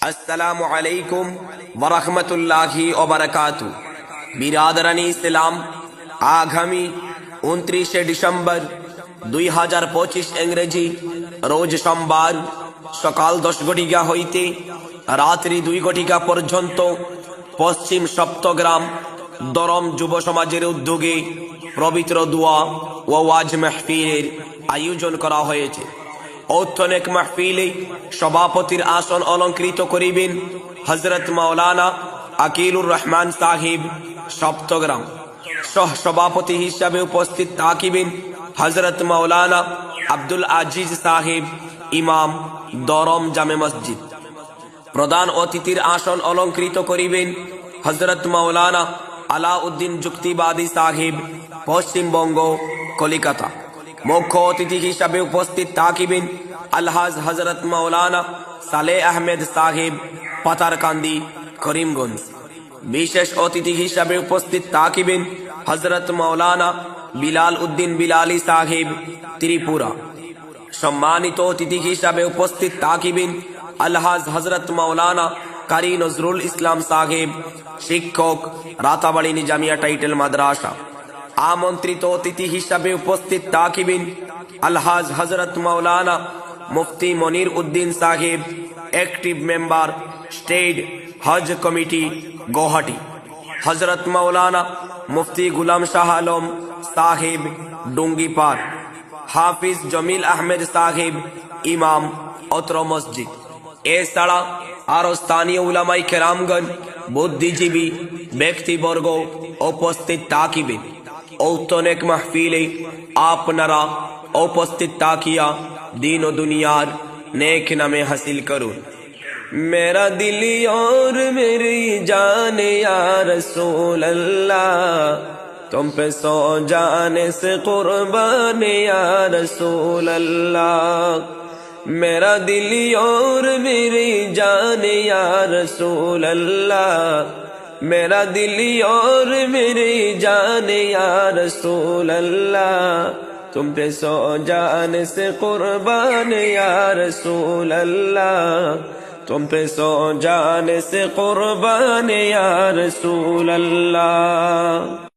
আসসালামু আলাইকুম ওয়া রাহমাতুল্লাহি ওয়া বারাকাতু। বিরাদরানি ইসলাম, আগামী 29 ডিসেম্বর 2025 ইংরেজি রোজ সোমবার সকাল 10 ঘটিকা হইতে রাত্রি 2 ঘটিকা পর্যন্ত পশ্চিম সপ্তগ্রাম দরম যুব সমাজের উদ্যোগে পবিত্র দোয়া ও ওয়াজ মাহফিলের আয়োজন করা হয়েছে। ঐতনিক মাহফিলে সভাপতির আসন অলঙ্কৃত করিবেন হযরত মাওলানা আকিলুর রহমান সাহিব সপ্তগ্রাম। সহ সভাপতি হিসাবে উপস্থিত থাকিবেন হযরত মাওলানা আব্দুল আজিজ সাহিব ইমাম দরম জামে মসজিদ। প্রধান অতিথির আসন অলঙ্কৃত করিবেন হযরত মাওলানা আলাউদ্দিন যুক্তিবাদী সাহিব পশ্চিমবঙ্গ কলিকাতা। মুখ্য অতিথি হিসাবে উপস্থিত থাকিবেন আলহাজ হযরত মাওলানা সালেহ আহমেদ সাহিব পাতারকান্দি করিমগঞ্জ। বিশেষ অতিথি হিসাবে উপস্থিত থাকিবেন হযরত মাওলানা বিলাল উদ্দিন বিলালী সাহিব ত্রিপুরা। সম্মানিত অতিথি হিসাবে উপস্থিত থাকিবেন আলহাজ হযরত মাওলানা কারি নজরুল ইসলাম সাহিব শিক্ষক, রাতাবাড়ি নিজামিয়া টাইটেল মাদ্রাসা। আমন্ত্রিত অতিথি হিসাবে উপস্থিত থাকিবেন আলহাজ হযরত মাওলানা মুফতি Monir Uddin Sahib active member state Haj committee Guwahati. হযরত মাওলানা মুফতি গুলাম শাহ আলম সাহিব ডুঙ্গিপার। হাফিজ জমিল আহমেদ সাহিব ইমাম অত্র মসজিদ। এছাড়া আরো স্থানীয় উলামায়ে কেরামগণ, বুদ্ধিজীবী ব্যক্তিবর্গ উপস্থিত থাকিবেন। ঐতনিক মাহফিলে আপনারা উপস্থিত থাকিয়া দিন ও দুনিয়ার নেক নামে হাসিল করুন। मेरा दिल और मेरी जान या रसूल अल्लाह, तुम पे सौ जाने से कुर्बान या रसूल अल्लाह। मेरा दिल और मेरी जान या रसूल अल्लाह, मेरा दिल और मेरी जान या रसूल अल्लाह, तुम पे सौ जान से कुर्बान या रसूल अल्लाह, तुम पे सौ जान से कुर्बान या रसूल अल्लाह।